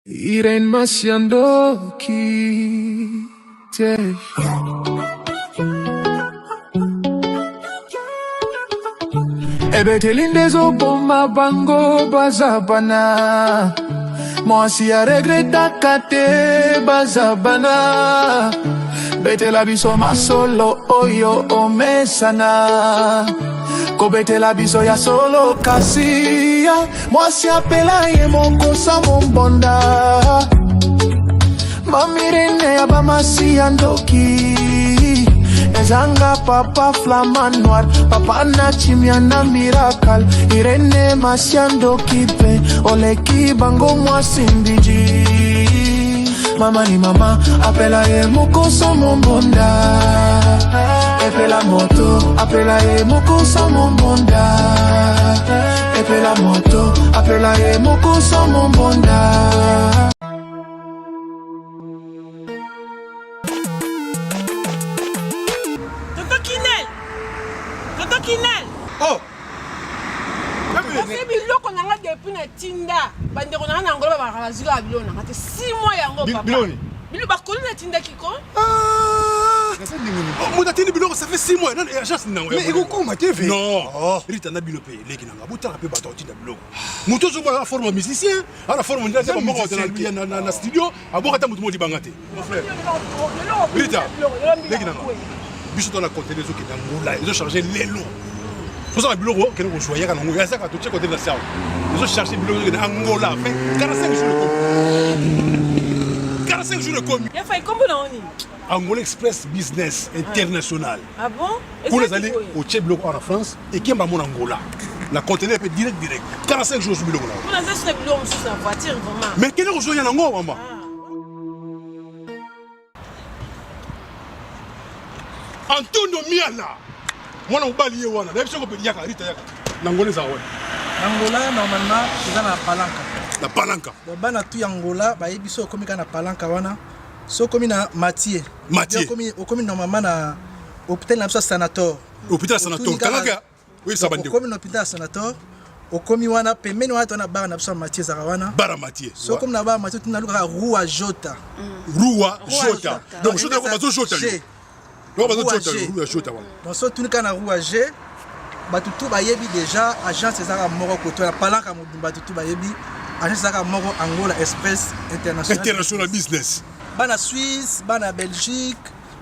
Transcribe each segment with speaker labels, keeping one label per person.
Speaker 1: Irene Masiandoki Ebetelinde zoboma bango bazabana Mwasi a regreta kate bazabana Betela biso masolo oyo omesana Kobetela biso ya solo kasia Mwasi apela ye moko sa mombonda Mamirene ya bamasi andoki Ezanga papa flamme noir Papa na chimia na miracle Irene Masiandoki pe Oleki bango mwasi mbiji Mama ni mama Apela ye moko sa mombonda Epela moto Apela ye moko sa mombonda Epela moto Apela ye moko sa mombonda
Speaker 2: Kinel.
Speaker 3: Oh.
Speaker 2: C'est biloko nanga depuis na tinda. Bande ko nanga ngolo ba bazika biloko nanga te 6 mois yango papa. Bilo ba ko na tinda kiko?
Speaker 3: Ah. Mon attendi biloko ça fait 6 mois. Non, agence nango.
Speaker 4: Mais iko kuma TV.
Speaker 3: Non. Rita na bilope leki nanga. Buta pe ba tinda biloko. Muto zo ba forme musicien, ala forme ndia te moko na studio, aboka ta mutu mo libanga te. Mon frère. Rita. Leki nanga. Biso dans la côté des autres qui là ils ont chargé les lots pour ça le bureau que nous choisir quand on y a ça quand tu côté de la salle ils ont chargé le bureau de Angola fait 45 jours de 45 jours de commis
Speaker 2: il fait combien d'années
Speaker 3: Angola Express Business International.
Speaker 2: Ah bon?
Speaker 3: Pour les aller au Tchèque bloc en France et qui m'a mon Angola la conteneur peut direct 45 jours sur le bureau là
Speaker 2: pour les aller bureau sur sa voiture vraiment
Speaker 3: mais quel est le jour en Angola maman Antonio Miala mwana mobali ye wana na biso ko pedi yaka rita yaka nangole za wana
Speaker 4: Angola normalement eza na palanka
Speaker 3: na palanka
Speaker 4: bana tu Angola ba yebi so komi kana palanka wana so komi na Mathieu komi normalement na hôpital na biso sanator kalaka oui ça bande komi na hôpital sanator okomi wana pembeni wana tona bara na biso Mathieu zaka wana
Speaker 3: bara Mathieu
Speaker 4: so komi na bara Mathieu tuna luka Rua Jota
Speaker 3: donc Jota ko bazo Jota
Speaker 4: donc so tuni kana Rua G batutu bayebi déjà agence ezaka moko koto na palanka modumba tutu bayebi agence ezaka moko Angola Express
Speaker 3: International Business
Speaker 4: bana Suisse bana Belgique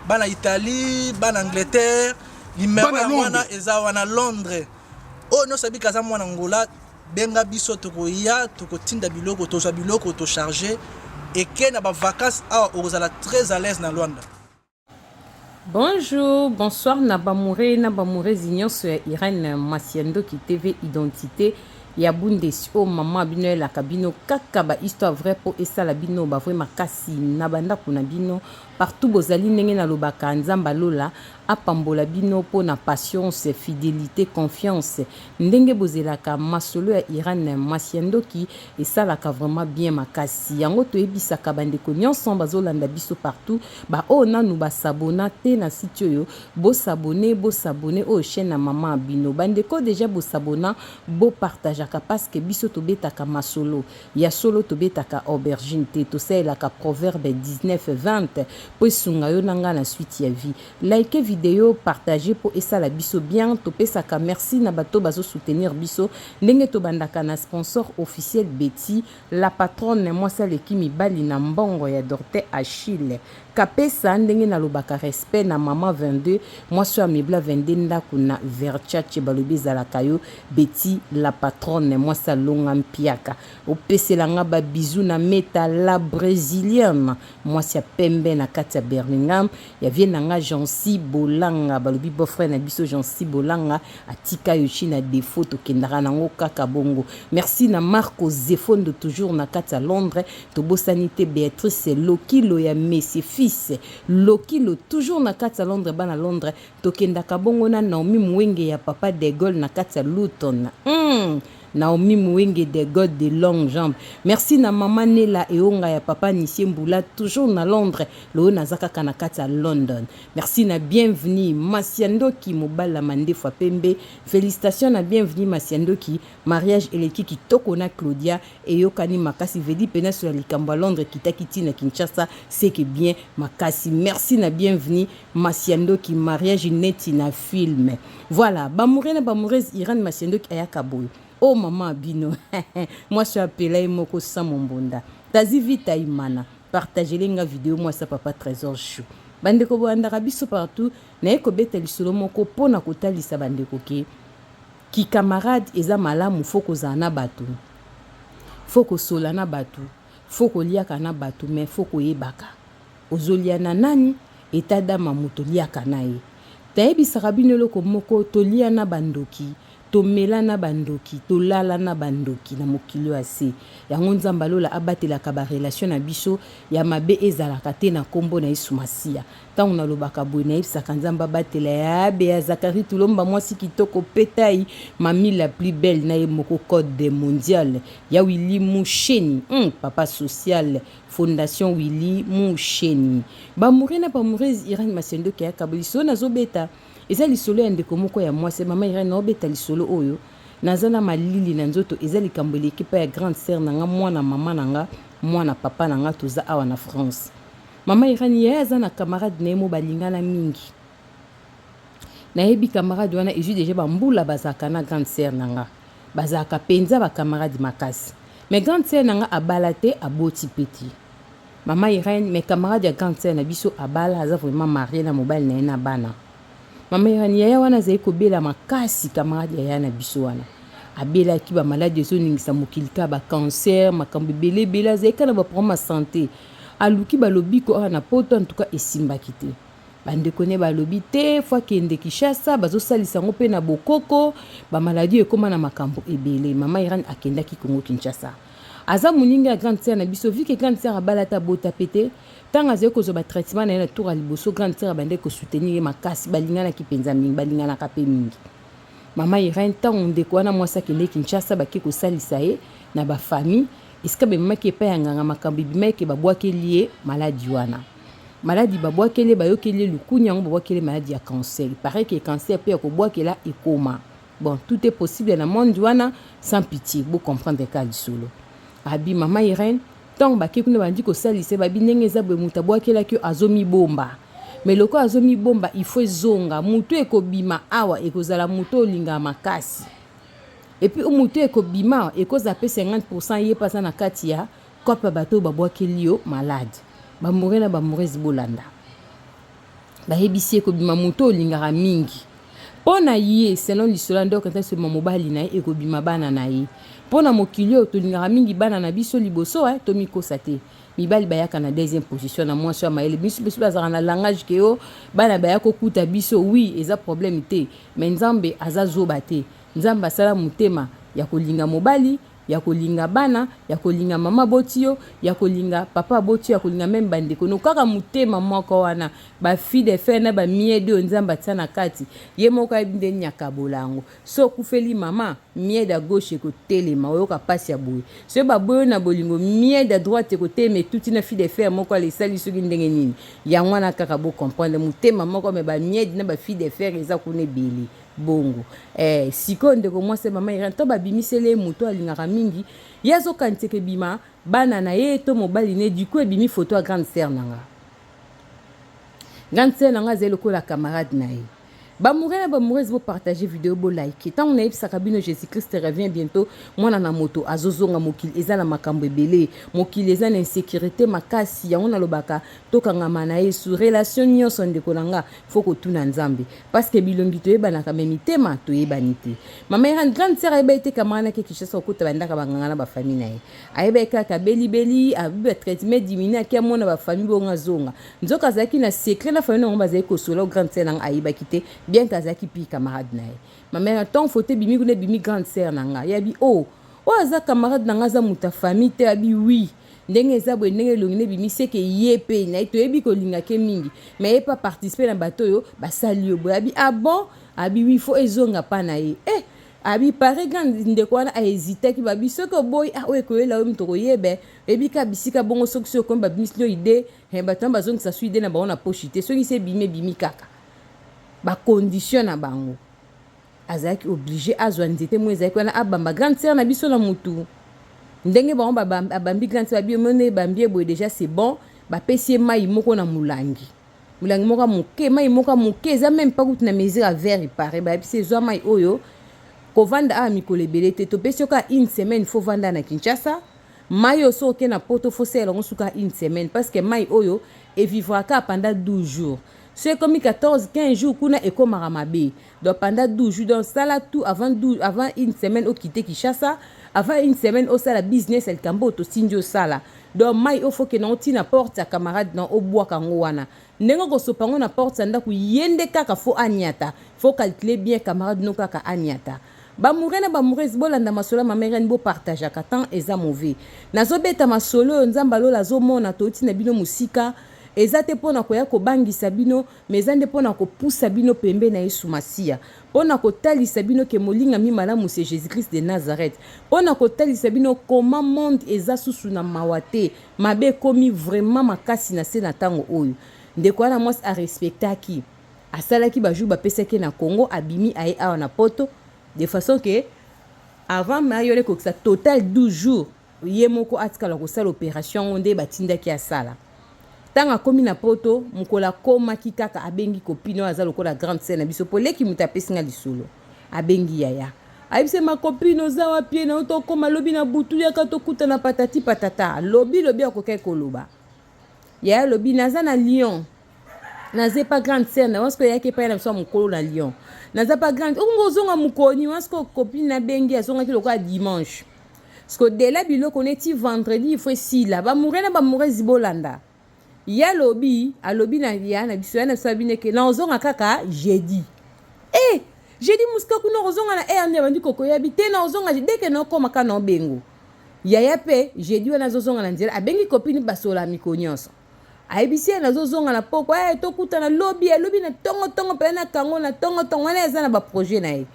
Speaker 4: bana Italie bana Angleterre numéro wana eza wana Londres oh no sabi kaza mwana Angola benga biso tokoya tokotinda biloko tozwa biloko to charger et que na ba vacances a ozala très à l'aise na Luanda.
Speaker 5: Bonjour, bonsoir Nabamouré Zignon sur Irene Masiandoki TV Identité. Yabundesi o mama bino la kabino kakaba histoire vrai pour esa la bino ba vrai makasi nabanda kuna bino partout bozali ndenge na lobaka nzamba lola apambola bino po na patience fidélité confiance ndenge bozelaka masolo ya Irene Masiandoki esalaka vraiment bien makasi yango toyebisaka bandeko nyonso bazolanda biso partout ba o nanu basabona te na site oyo bosabone o chaîne na mama bino bandeko déjà bosabona bo partage parce que biso tobetaka masolo ya solo tobetaka aubergine te tosalelaka proverbe 19-20 po esunga yo nanga na suite ya vie like vidéo partager po esala biso bien topesaka merci na bato bazo soutenir biso ndenge tobandaka na sponsor officiel Betty la patronne mwasi aleki mibali na mbongo ya Dorte Achille kapesa ndenge na lobaka respect na mama 22 mwasi ya mibla 22 ndako na Verchache balobi ezalaka yo Betty la patronne mwasi alonga mpiaka opeselanga ba bisou na meta la brésilienne mwasi ya pembe na kati ya Birmingham ya vie nanga Jansi Bolanga balobi beau-frère na biso Jansi Bolanga atika yo china défaut tokendaka nango kaka bongo merci na Marco Zefondo toujours na kati ya Londres tobosanité Béatrice Lokilo ya Messi fils Lokilo toujours na kati ya Londres bana Londres tokendaka bongo na Naomi Mwenge ya papa de Gaulle na kati ya Luton Naomi Mouenge des God de longues jambes. Merci na maman Nela Eonga ya papa Nissie Mboula toujours na Londres. Lo nazaka kanakati à London. Merci na bienvenue Masiando ki mobala mande fois pembe. Félicitations na bienvenue Masiando ki mariage eleki ki toko na Claudia et yokani makasi vedi pena sur likambo Londres kitakiti na Kinshasa c'est que bien makasi. Merci na bienvenue Masiando ki mariage neti na film. Voilà, bamouré na bamoureuse Irène Masiando ki ayaka boy. Oh maman Bino, moi je suis appelé Moko Samombonda. Tazi vite Imana, partagez les vidéo moi ça papa trésor chou. Bandeko boandaka biso partout, na eko beta lisolo moko pona kotalisa bandeko ki camarade eza malamu foko zana batu. Foko sola na batu, foko liaka na batu mais foko yebaka. Ozolia na nani etada mamuto liaka na ye. Tayebisaka bino loko moko tolia na bandoki. Tomela na bandoki, tolala na bandoki na mokili ase. Yango nzamba lola abatelaka ba relation na biso ya mabe ezalaka te na kombo na Yesu Masia. Tango na lobaka boye na yebisaka nzamba batela ya be ya Zakari Tulomba mwasi kitoko petai mami la plus belle na ye moko code de mondial ya Willy Moucheni, papa social Fondation Willy Moucheni. Ba mourena ba mourez Irène Masiando ki akaboliso na zobeta. Eza lisolo ya ndeko moko ya mwase mama Irène obeta lisolo oyo nazana malili na nzoto eza likambo l'équipe ya grande sœur nanga mwana mama nanga mwana papa nanga toza awa na France. Mama Irène ya azana camarade na mo balingana mingi. Na yebi camarade wana eju déjà bambula bazaka na grande sœur nanga. Bazaka penza ba camarade makasi. Mais grande sœur nanga abalate aboti peti. Mama Irène mes camarades ya grande sœur na biso abala aza vraiment marié na mobile na ena bana. Mama Irani ya wana zayi kobela makasi camarade ya na biso wana. Abela ki ba malade zo ningisa mokilika ba cancer, makambo belé bela zayi kana ba problème santé. Aluki ba lobiko na poto en tout cas esimbaki te. Bande kone ba lobi te fois kende Kinshasa bazo salisa ngo pe na bokoko, ba maladie ekoma na makambo ebele. Mama Irani akendaki Congo Kinshasa. Aza muninga grande sœur na biso vi ke grande sœur abalata bota pété. Tant azé ko zo ba traitement na tour aliboso grande sœur bande ko soutenir makasi balingana ki penza mingi balingana ka pe mingi. Mama Irène tant ndeko wana mwasa kende Kinshasa ba ki ko salisa ye na ba famille iska be mama ki pa yanga makambi bima ke ba bwake lié maladie wana. Maladie ba bwake le ba yokele lukunya ngo ba bwake le maladie ya cancer. Il paraît que cancer peut ko bwake la ekoma. Bon, tout est possible dans le monde wana sans pitié, vous comprendre cas du solo. Abi mama Irène tant baki kuna bandi ko salise babi ndenge eza bwe muta bwakela ki azomi bomba mais loko azomi bomba il faut zonga mutu ekobima awa ekozala mutu olinga makasi et puis mutu ekobima ekoza pe 50% ye pasa na kati ya kopa bato babwakeli yo malade ba morena ba morezi bolanda ba hebisi ekobima mutu olinga mingi pona ye selon l'histoire ndoko quand ce mobali na ekobima bana na ye pona mokilio tolingaka mingi bana na biso liboso tomi kosate mibali bayaka na deuxième position na mwasi ya maele biso bazaka na langage ke yo bana bayako kuta biso oui eza problème te mais nzambe aza zoba te nzambe asala mutema ya kolinga mobali ya kolinga bana ya kolinga mama botio ya kolinga papa botio ya kolinga même bandeko no kaka mutema moko wana ba fille de fer na ba miede nzamba tsana kati ye moko abinde nyaka bolango so kufeli mama miede à gauche ko telema oyoka pasi ya boye so ba boyo na bolingo miede à droite ko teme tuti na fille de fer moko ali sali soki ndenge nini ya mwana kaka bo comprendre mutema moko me ba miede na ba fille de fer eza kune beli bongo sikonde ko mwase mama Irène to babimisele muto alingaka mingi yazo kanteke bima bana na ye to mobali ne du coup ebimi photo à grande sœur nanga zelo ko la camarade na ye ba mourez bo partager vidéo bo like tant on a ebisaka bino Jésus Christ revient bientôt mwana na moto azozonga mokili eza na makambo ebele mokili eza na insécurité makasi ya ona lobaka tokanga mana ye sur relation nyonso ndeko nanga faut ko tuna nzambe parce que bilongi to yeba na kamemi tema to yeba nité mama Irène grande sœur eba été kamana ke Kinshasa okuta bandaka banganga na ba famille na ye ayeba kaka beli abiba traitement diminué ki amona ba famille bonga zonga nzoka zaki na secret na famille ngomba zaki ko solo grande sœur nanga ayeba kité bien kazaki pi camarade nae ma mère tant faute bimi kuna bimi grande sœur nanga yabi oh aza camarade nanga za muta famille te abi oui ndenge eza bwe ndenge longine bimi seke yepe na to yebi ko linga ke mingi mais pas participer na bato yo basali yo bwe abi ah bon abi oui faut ezonga pa na ye abi pare grand ndeko wana ahésité ki babi soko boy oyo koyela oyo mutoko yebe ebika bisika bongo soki soko komba bimislo idée bato bazongisa so idée na bango na poche te soki se bimi kaka bacondition na bango azalaki obligé azwa nzete mo ezalaki wana abamba grande sœur na biso na mutu ndenge bango abambi grande sœur babi omone bambi boye déjà c'est bon bapesi ye mai moko na mulangi moko moke mai moko moke eza même pas kutu na mesure à verre ipare babisi ezwa mai oyo kovanda a mikolo ebele te topesi yoka une semaine faut vanda na Kinshasa mai oyo so oke na poto faut sala ngo suka une semaine parce que mai oyo evivraka pendant 12 jours c'est comme 14-15 jours kuna ekomaka mabe donc pendant 12 jours donc sala tout avant une semaine au quitter Kinshasa avant une semaine au sala business el kambo to sinjo sala donc mai o faut que non tina porte ya camarade non o bois kango wana nengo ko sopango na porte sanda ku yende kaka faut anyata faut calculer bien camarade no kaka anyata bamurena bamurezi bolanda masolo mamere bo partage ka temps eza mauvais nazobeta masolo nzamba lola zomona toti na bino musika eza te pona koya ko bangisa bino mais eza nde pona ko poussa bino pembe na Yesu Masia pona ko talisa bino ke molinga mi malamu c'est Jésus-Christ de Nazareth pona ko talisa bino comment monde eza susu na mawate mabe komi vraiment makasi na se na tango oyo ndeko na mwasi a respectaki asalaki ba jour ba pesaki na Congo abimi aye awa na poto de façon que avant mayole ko ça total 12 jours yemoko atikala ko sala opération onde batindaki asala tanga komi na poto mukola koma kikaka abengi copine aza lokola grande scène biso poleki mutapesi nga lisolo abengi yaya ayibise ma copine oza wa pied na oto koma lobi na butu ya katokuta na patati patata lobi akokai koloba yaya lobi naza na Lyon naza pas grande scène wasko yake pa na so mukolo na Lyon naza pas grande ngozonga mukoni wasko copine na bengi azonga ki lokola dimanche parce de la biloko neti vendredi il faut si là ba murena ba murezi bolanda ya lobi alobi na ya na biso na sabine ke na ozonga kaka jeudi jeudi muska kuna ozonga na erne bandi koko ya bite na ozonga dès que na koma kana bengo ya pe jeudi wana zozonga na nzela abengi copine basola mikonyonso ayebisi na zozonga na poko tokuta na lobi na tongo pe na kango na tongo wana eza na ba projet na ye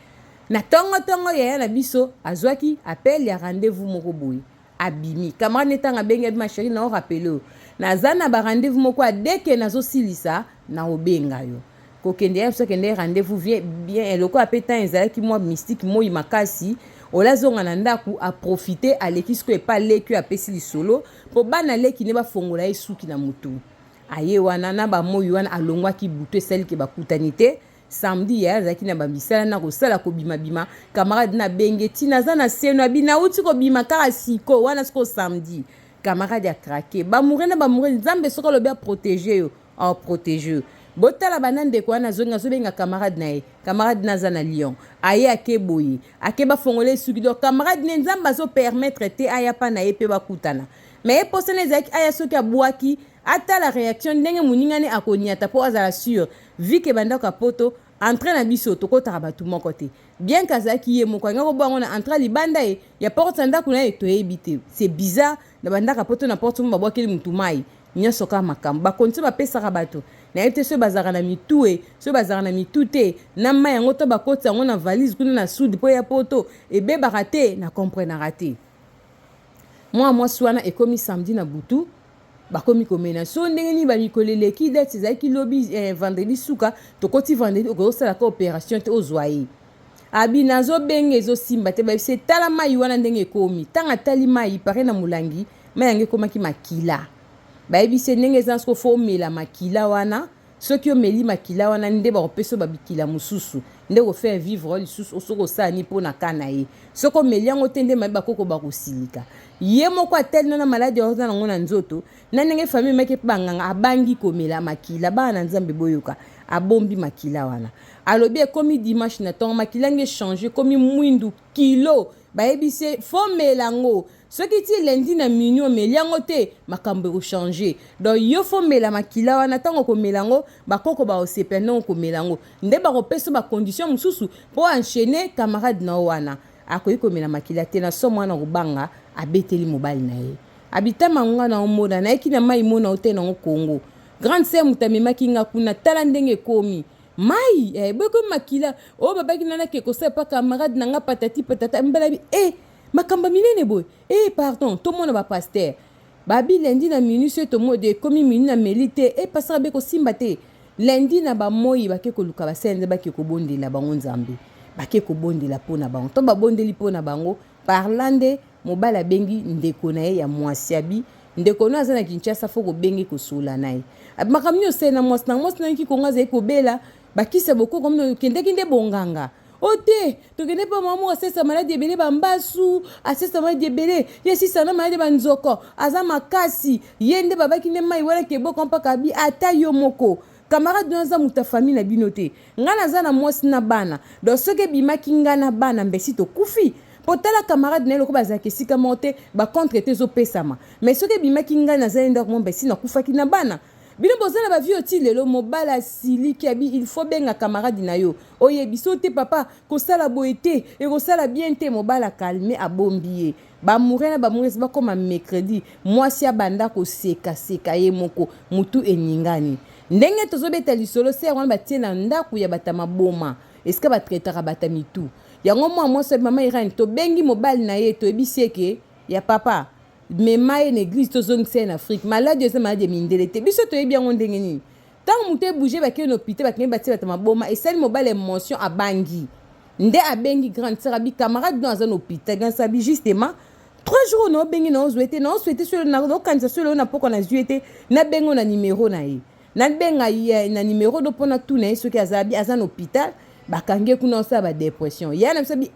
Speaker 5: na tongo ya na biso azwaki appel ya rendez-vous moko boye abimi camarade netanga bengi ma chérie na rappelé na zana ba rendez-vous moko dès que nazo silisa na obenga yo kokende ya so kende rendez-vous bien eloko apeta ezalaki moi mystique moi makasi olazonga na ndaku a profiter alekisko e pas leki apesi lisolo po bana leki ne ba fongola esuki na mutu aye wana na ba moyi wana alongwa ki buto esali ke bakutanite samedi ya zaki na bamisala na kosala ko bima camarade na bengeti naza na seno abina uti ko bima kaka siko wana siko samedi camarade a craqué ba murena nzambe soko lo bien protéger yo en protéger botala banande ko na zonga zo benga camarade na ye camarade naza na Lyon aye akeboyi akeba fongole suki do camarade ne nzamba zo permettre te aya pa na ye pe bakutana mais posene zaki aya soki abwaki ata la réaction ndenge muningane akoniata po azala sûr vu que bandaka poto entré na biso to kota batu moko te bien kazaki ye moko ngako bango na entré libanda e ya porte ndako na to ebité c'est bizarre na bandaka poto na porte mba bwakeli mutu mai nyoso ka makamba bakonti ba pesa ka bato na ete so bazara na mitue so bazara na mitute na mai yango to bakoti yango na valise kuna na sud po ya poto ebe barate na comprendre raté moi swana ekomi samedi na butu bakomi komena so ndenge ni ba mikolele ki date ezaki lobi vendredi suka to koti vendredi ko sala ka opération te ozwaye abi nazo benge zo simba te ba se tala mai wana ndenge komi tanga tali mai pare na mulangi mai yange komaki makila ba ebise ndenge zansko fo mela makila wana soki o meli makila wana nde ba opeso ba bikila mususu nde ko faire vivre lisusu osoko sani pona kana ye soko meliango tende mai bakoko ba kosilika ye moko atel na maladi ya ozana ngona nzoto na ndenge famille meke banganga abangi komela makila bana nzambe boyoka abombi makila wana alobi ekomi dimanche na tonga makila nge changer komi mwindu kilo ba ebise fo melango soki ti lundi na minio meliango te makambo ko changer donc yo fo mela makila wana tango ko melango bakoko ba osependon ko melango nde ba kopesa ba condition mususu po enchaîner camarade na wana akoyi ko mela makila te na somo na kubanga abeteli mobali na ye abitama nga na omoda na ekina mai mona ote na Congo grande sœur mutamema kinga kuna tala ndenge komi mai boko makila o babaki nana ke kosa pa camarade nanga patati patata mbala bi makamba minene boy pardon to mona ba pasteur babi lundi na minute to mo de komi minu na melite passer be ko simbate lundi na ba moyi ba ke ko luka ba senze ba ke ko bondela bango nzambe ba ke ko bondela pona bango to ba bondeli pona bango parlando mobala bengi ndeko na ye ya mwasiabi ndeko no azana Kinshasa foko bengi ko sula naye makamnyo sena mwasna ki konga ze ko bela bakisa boko comme kende bonganga ote tokende pa mamu asesa maladi ebele bambasu asesa maladi ebele yesisa na maladi banzoko aza makasi yende babaki ne mai wala ke boko mpaka bi ata yo moko camarade naza muta famille na bino te nga naza na mwasi na bana donc soki bimaki nga na bana mbesi tokufi potala camarade na eloko bazalaki esika moko te bacontre te ezopesama mais soki bimaki nga naza ndako mo mbesi nakufaki na bana bino bozala ba vie oti lelo mobala siliki abi il faut benga camarade na yo oyebiso te papa kosala boete e kosala bien te mobala calme abombiye ba mourir ba ba comme mercredi mwasi abanda ko seka ye moko mutu eningani ndenge tozobeta lisolo se wana batie na ndako ya batama boma eske ba traitera batamitu yango mwasi mama Irene to bengi mobali na ye to ebisieke ya papa mema en église tozongisa en Afrique malade eza malade mindele te biso toyebi yango ndenge nini ntango moto ebouge bakei na hôpital bakei batie bata maboma esali mobali émotion abangi nde abengi grande sœur abi camarade no aza na hôpital grande sœur abi justement 3 jours na obengi na ozwete solo na okanisa solo na poko na zwi te na bengo na numéro na ye na benga na numéro do pona tu na ye soki aza na hôpital bakange kuna osala ba dépression ya na bisabi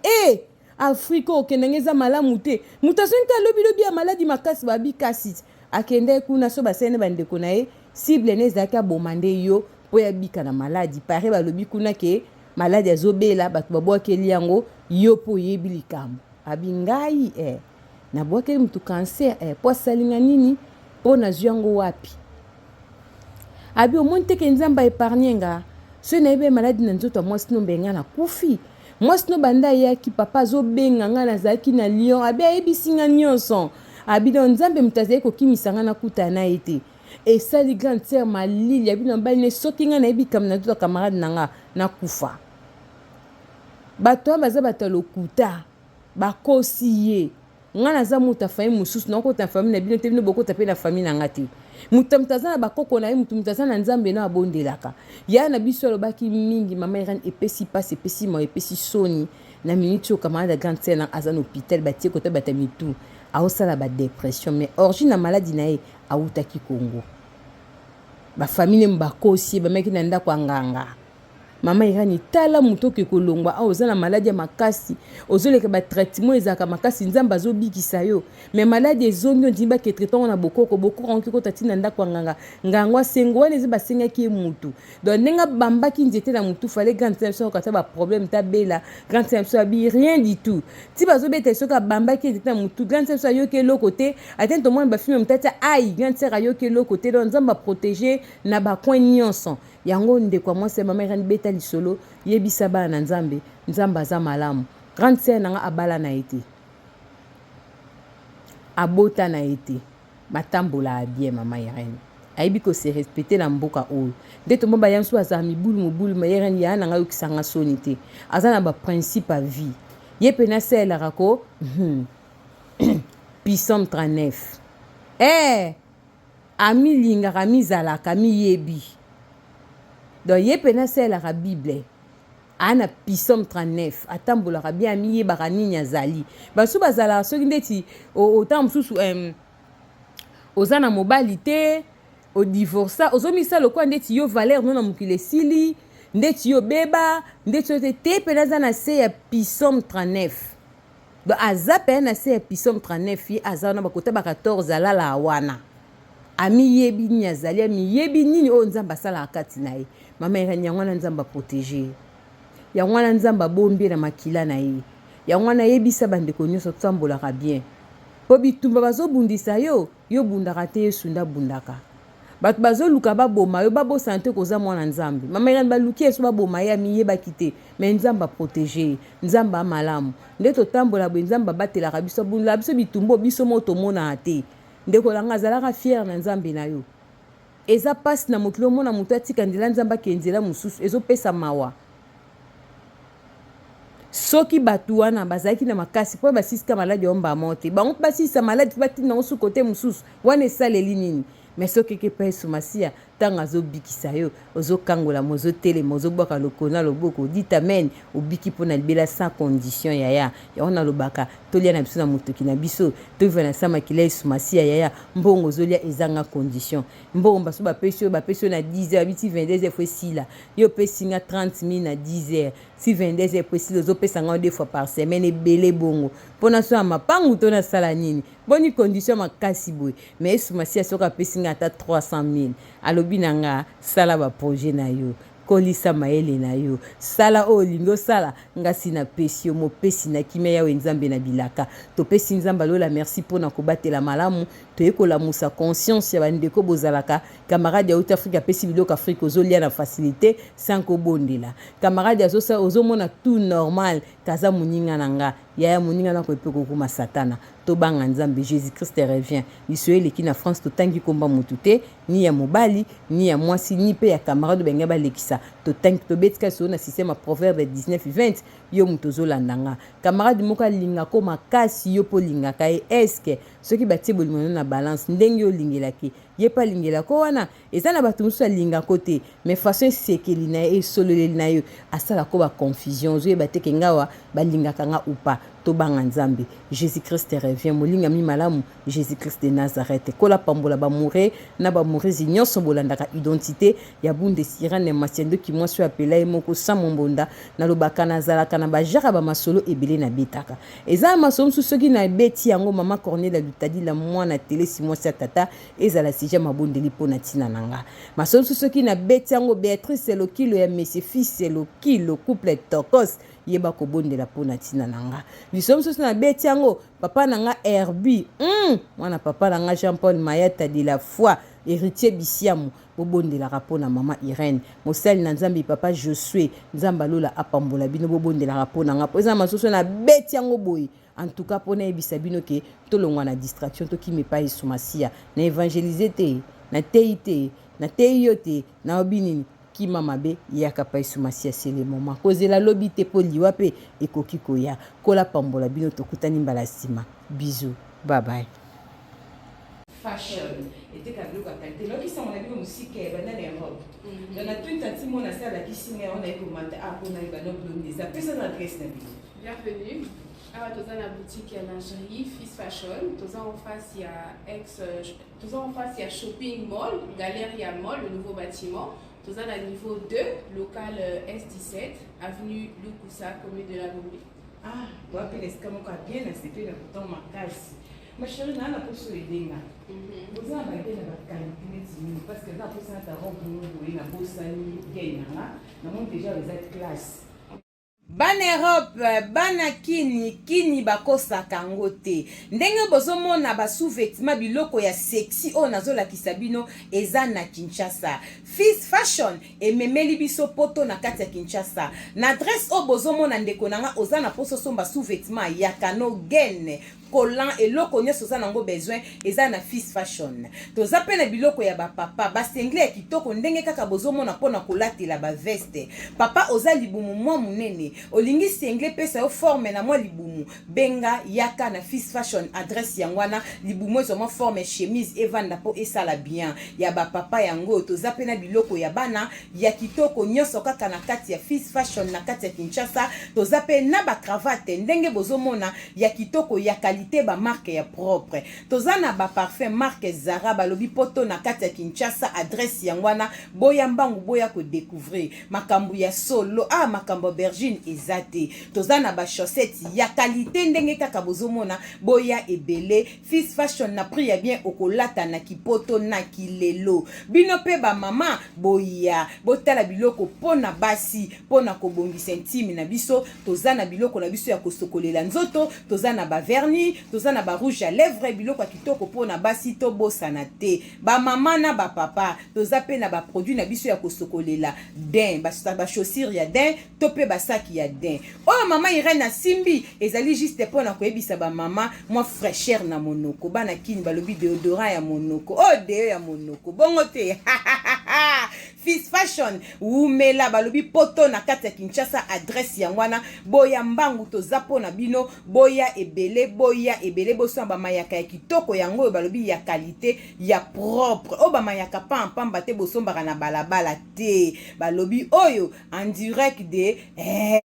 Speaker 5: Afrique okendenge eza malamu te mutasoni ta lobi ya maladi makasi babi kasi akende kuna so basene bandeko na ye cible ne ezalaki abomande yo po ya bika na maladi pare balobi kuna ke maladi azobela bato babwakeli yango yo po yebi likambo abi ngai nabwakeli mutu cancer po asalinga nini po nazwi yango wapi abi omoni teke nzambe aépargne nga so nayebi maladi na nzoto mwasi nombenga na kufi mwasi no banda yaki papa azobenga nga nazalaki na lion abi ayebisi nga nyonso abi don nzambe moto azali kokimisa nga nakuta na ye te esali grande sœur malili abi na mbali ne soki nga nayebi kama na nzoto camarade na nga nakufa bato wana baza bato ya lokuta bakosi ye nga naza moto afamille mosusu nakota na famille na bino te bino bokota mpe na famille na nga te moto aza na bakoko na ye moto aza na nzambe na abondelaka ya na biso alobaki mingi mama Irene epesi pasi epesi ma epesi soni na minute oyo camarade ya grande sœur na aza na hôpital batie kota bata mitu aosala badépression mais origine na maladi na ye awutaki Congo bafamille mbakosi ye bameki na ndako ya nganga mama Irene tala moto ke kolongwa oza na maladi ya makasi ozoleka batraitement ezalaka makasi nzambe azobikisa yo mais maladi ezongi ondimi baketretango na bokoko onki kota ntina ndako ya nganga ngango asengo wana eza basengaki ye mutu donc ndenge bambaki nzete na mutu fale grande sœur biso okata baproblème tabela grande sœur biso abi rien du tout ti bazobeta soki abambaki nzete na mutu grande sœur biso ayoki eloko te atene tomona bafilme motati ai grande sœur ayoki eloko te donc nzambe aprotege na bacoin nyonso yango ndeko mwasi mama Irene beta lisolo yebisa bana na nzambe aza malamu grande sœur nanga abala na ete abota na ete batambola bien mama Irene ayebi ko se respecter na mboka oyo nde tomo bayanso aza mibulu mama Irene ya nanga yokisanga soni te aza na ba principe à vie ye pena selaka ko Psalm 39 ami lingaka mizalaka miyebi donc ye pena selaka Bible ana Psalm 39 atambolaka bien amiyebaka nini azali baso bazalaka soki ndeti otan mosusu oza na mobali te odivorsa ozomisa lokwa ndeti yo valeur no na mokili esili ndeti yo beba ndeti yo te pena aza na se ya Psalm 39 donc aza pena na se ya Psalm 39 ye aza wana bakota ba 14 alala wana amiyebi nini azali amiyebi nini oyo nzambe asalaka kati na ye mama Irene yango wana nzambe aprotege yango wana nzambe abombie na makila na ye yango wana yebisa bandeko nyonso totambolaka bien po bitumba bazobundisa yo bundaka te yesu nde abundaka bato bazoluka baboma yo babosana te koza mwana nzambe mama Irene baluki yesu baboma ye amiyebaki te mais nzambe aprotege nzambe amalamu nde totambola boye nzambe abatelaka biso abundela biso bitumba biso mo tomonaka te ndeko nanga azalaka fiere na nzambe na yo eza passe na mokilo mona moto atika ndela nzamba kenzela mususu ezopesa mawa soki bato wana bazalaki na makasi mpo basisika maladi omba mote bango basisa maladi batina ngo su kote mususu wana esaleli nini mais soki kepa esumasia tanga azobikisa yo ozokangola mozotelema ozobwaka lokona loboko dita men obiki mpona libela sans condition yaya yango nalobaka tolia na biso na motoki na biso toiva na sa makila esumasia yaya mbongo ozolia ezanga condition mbongo baso bapesi yo na 10 heures biti 22 heures fo esila yo opesinga 30 000 na 10 heures si 22 heures fo esila ozopesanga 2 fois par semaine ebele bongo mpona so ya mapangu to nasala nini boni condition makasi boye mais esumasia soki apesinga ata 300 000 alobi nanga sala ba projet na yo kolisa mayele na yo sala olingo sala ngasi na pesi yo mopesi na kimia ya nzambe na bilaka to pesi nzamba lola merci pona kobatela malamu to ekola musa conscience ya bandeko bozalaka camarade ya Ouest Afrique pesi biloko Afrique ozolia na facilité sans kobondela camarade ya zosa ozomona tout normal kaza muninga nanga yaya muninga na ko epeko kuma satana to banga nzambe Jésus Christ revient liso eleki na France to tangi komba mutute ni ya mobali ni ya mwasi ni pe ya camarade benga balekisa to tangi to betika so na système proverbe 19:20 yo mutozo landanga camarade moka linga ko makasi yo po linga kai eske soki batie bolimono na balance ndenge yo lingelaki ye pa lingela ko wana eza na bato musu linga kote mais façon sekeli na e sololeli na yo asala ko ba confusion zo bateke ngawa balinga kanga upa to banga nzambe Jésus Christ revient molinga mi malamu Jésus Christ de Nazareth kola pambola ba mourir na ba mourir nyonso bolandaka identité ya bunde sirane masiendo ki mwaso apela emoko samombonda na lobaka nazalaka na ba jara ba masolo ebele na betaka eza masolo soki na beti yango mama Corneille Lutadi la mwana télé si mwasi tata ezala sija mabondeli pona tina nanga masolo soki na beti yango Béatrice Lokilo ya Monsieur Fils Lokilo couple tokos yeba ko bondela pona tina nanga lisom soso na beti yango papa nanga Herbi mwana papa nanga Jean-Paul Mayata de la foi héritier bisiamu bobondela rapona mama Irène mosali na nzambi papa Josué nzamba lola apambola bino bobondela rapona nga poza masoso na beti yango boy en tout cas pona ebisa bino ke tolongwa na distraction to ki me pa esumasia na évangéliser te na teite na teyote na obinini kima mabe yaka pa esumasia sele moma kozela lobi te po liwa pe ekoki koya kola pambola bino tokutani mbala sima bisous bye bye fashion était kabilo ka qualité loki sa mona bino musike bana na Europe dans la twin tanti mona sa la kisinga on a commandé a pona ibano blonde ça peut ça adresse na bino
Speaker 2: bienvenue à dans la boutique à lingerie Fils Fashion dans en face il y a shopping mall Galeria Mall le nouveau bâtiment dans à niveau 2 local S17 avenue Lukusa commune de la Gombe.
Speaker 5: Ah bon après est-ce que mon cas bien accepté le bouton marquage ma chérie nana pour se aider là vous en avez la qualité parce que là pour ça ta robe nous na bosani gagne là na mon déjà les autres classes Ban Europe, bana kini bakosaka ngo te. Ndenge bozomona ba sous-vêtements biloko ya sexy o nazola kisabino eza na Kinshasa. Fils Fashion ememeli biso poto na kati ya Kinshasa. Na adresse o bozomona ndeko nanga ozana poso somba sous-vêtements ya kano gene. Collant et loko nyoso za nango besoin eza na Fils Fashion. Toza pe na biloko ya ba papa ba sengle kitoko ndenge kaka bozomona pona kolatela ba veste. Papa oza libumu mwa munene. Olingi sengle pesa yo forme na mwa libumu. Benga yaka na Fils Fashion adresse yangwana libumu zo mwa forme chemise evanda po esala bien. Ya ba papa yango toza pe na biloko ya bana ya kitoko nyoso kaka na kati ya Fils Fashion na kati ya Kinshasa. Toza pe na ba cravate ndenge bozomona ya kitoko ya ba marque ya propre tozana ba parfum marque Zara balobi poto na kati ya Kinshasa adresse yangwana boya mbangu boya ko découvrir makambu ya solo makambu bergine ezate tozana ba chaussettes ya qualité ndenge kaka bozomona boya ebele Fils Fashion na prix ya bien okolata na kipoto na kilelo bino pe ba mama boya botala biloko pona basi pona kobongisa intime na biso tozana biloko na biso ya kosokolela nzoto tozana ba vernis nini toza na ba rouge à lèvres biloko kitoko pona basi to bosana te ba mama na ba papa toza pe na ba produit na biso ya kosokolela den ba chaussures ya den to pe ba sac ya den oh mama Irene na simbi ezali juste pona koyebisa ba mama moi fraîcheur na monoko bana kini balobi déodorant ya monoko oh deo ya monoko bongo te Fist Fashion umela balobi poto na kati ya Kinshasa adresse ya ngwana boya mbangu toza pona bino boya ebele boso ba mayaka ya kitoko yango balobi ya qualité ya propre o ba mayaka pamba te bosombaka na balabala te balobi oyo en direct de